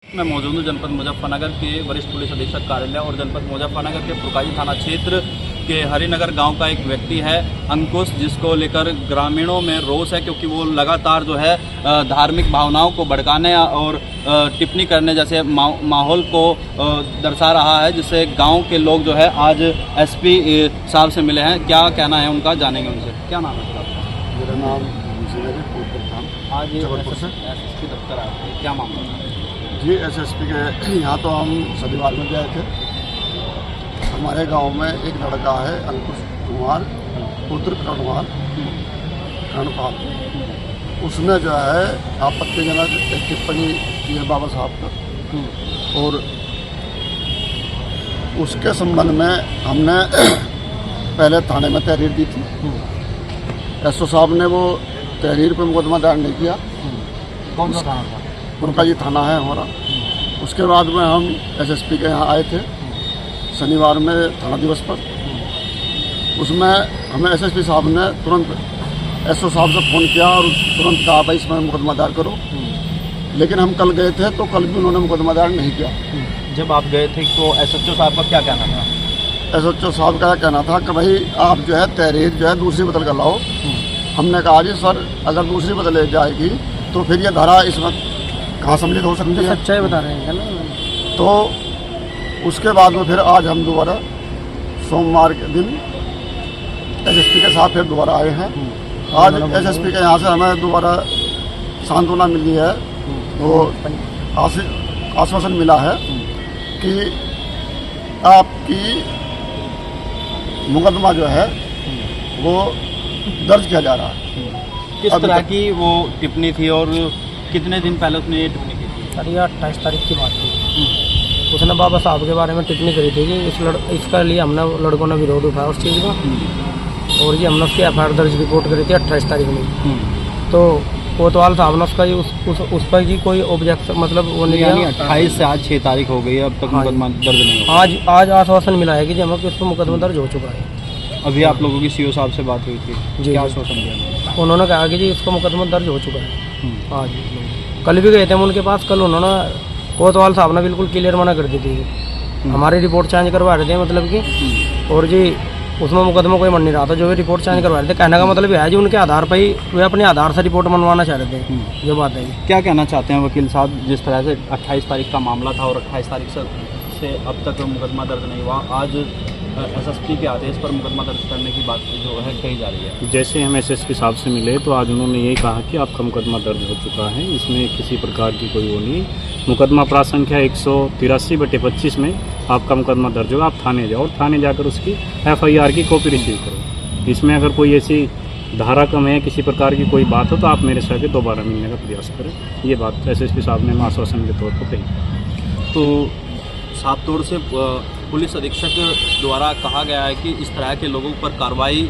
मैं मौजूद हूँ जनपद मुजफ्फरनगर के वरिष्ठ पुलिस अधीक्षक कार्यालय और जनपद मुजफ्फरनगर के फुरकाजी थाना क्षेत्र के हरिनगर गांव का एक व्यक्ति है अंकुश, जिसको लेकर ग्रामीणों में रोष है, क्योंकि वो लगातार जो है धार्मिक भावनाओं को भड़काने और टिप्पणी करने जैसे माहौल को दर्शा रहा है, जिससे गांव के लोग जो है आज एसपी साहब से मिले हैं। क्या कहना है उनका, जानेंगे उनसे। क्या नाम है आपका? मेरा नाम आज एसएसपी दफ्तर आए थे, क्या मामला है? जी, एसएसपी के यहाँ तो हम शनिवार में गए थे। हमारे गांव में एक लड़का है अंकुश कुमार, पुत्र करणपाल। उसने जो है आपत्तिजनक एक टिप्पणी की है बाबा साहब पर, और उसके संबंध में हमने पहले थाने में तहरीर दी थी। एसओ साहब ने वो तहरीर पर मुकदमा दायर नहीं किया। कौन सा थाना था? फुरकाजी थाना है हमारा। उसके बाद में हम एसएसपी के यहाँ आए थे शनिवार में थाना दिवस पर। उसमें हमें एसएसपी साहब ने तुरंत एसओ साहब से फ़ोन किया और तुरंत कहा भाई इसमें मुकदमा दायर करो। लेकिन हम कल गए थे तो कल भी उन्होंने मुकदमा दायर नहीं किया। जब आप गए थे तो एसएचओ साहब का क्या कहना था? एसएचओ साहब का कहना था कि भाई आप जो है तहरीर जो है दूसरी बदल कर लाओ। हमने कहा जी सर, अगर दूसरी बदल जाएगी तो फिर ये धारा इसमें कहाँ सम्मिलित हो सकती है? सच्चाई बता रहे हैं ना। तो उसके बाद में फिर आज हम दोबारा सोमवार के दिन एसएसपी के साथ फिर दोबारा आए हैं। आज एसएसपी के यहाँ से हमें दोबारा सांत्वना मिली है, वो आश्वासन मिला है कि आपकी मुकदमा जो है वो दर्ज किया जा रहा है। किस तरह की वो टिप्पणी थी और कितने दिन पहले उसने ये टिप्पणी की थी? सर, ये 28 तारीख की बात थी। उसने बाबा साहब के बारे में टिप्पणी करी थी कि इसका लिए हमने लड़कों ने विरोध उठाया उस चीज़ का, और ये हमने उसकी एफआईआर दर्ज रिपोर्ट करी थी 28 तारीख में। तो कोतवाल साहब ने उसका उस पर की कोई ऑब्जेक्शन मतलब वो नहीं यानी 28 से आज 6 तारीख हो गई है, अब तक मुकदमा दर्ज नहीं हुआ। आज आश्वासन मिला है कि जी हमें किस पर मुकदमा दर्ज हो चुका है। अभी आप लोगों की सीओ साहब से बात हुई थी, जी, क्या आश्वासन दिया? उन्होंने कहा कि जी इसका मुकदमा दर्ज हो चुका है। आज कल भी गए थे हम उनके पास। कल उन्होंने कोतवाल साहब ने बिल्कुल क्लियर मना कर दी थी, हमारी रिपोर्ट चेंज करवा रहे थे मतलब कि, और जी उसमें मुकदमा कोई मन नहीं रहा था, जो भी रिपोर्ट चेंज करवा रहे थे। कहने का मतलब है जी उनके आधार पर ही वे अपने आधार से रिपोर्ट मनवाना चाह रहे थे। जो बात है, क्या कहना चाहते हैं वकील साहब, जिस तरह से 28 तारीख का मामला था और 28 तारीख से अब तक मुकदमा दर्ज नहीं हुआ, आज एसएसपी के आदेश पर मुकदमा दर्ज करने की बात जो है कही जा रही है। जैसे हम एसएसपी साहब से मिले तो आज उन्होंने यही कहा कि आपका मुकदमा दर्ज हो चुका है, इसमें किसी प्रकार की कोई वो नहीं। मुकदमा प्राप्त संख्या 183/25 में आपका मुकदमा दर्ज होगा। आप थाने जाओ और थाने जाकर उसकी एफआईआर की कॉपी रिसीव करो। इसमें अगर कोई ऐसी धारा कम है, किसी प्रकार की कोई बात हो तो आप मेरे से आगे दोबारा मिलने का प्रयास करें। ये बात एसएसपी साहब ने आश्वासन के तौर पर कही। तो साफ तौर से पुलिस अधीक्षक द्वारा कहा गया है कि इस तरह के लोगों पर कार्रवाई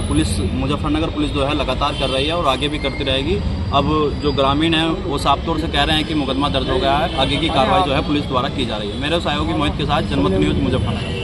पुलिस मुजफ्फरनगर पुलिस जो है लगातार कर रही है और आगे भी करती रहेगी। अब जो ग्रामीण हैं वो साफ तौर से कह रहे हैं कि मुकदमा दर्ज हो गया है, आगे की कार्रवाई जो है पुलिस द्वारा की जा रही है। मेरे सहयोगी मोहित के साथ जनमत न्यूज़ मुजफ्फरनगर।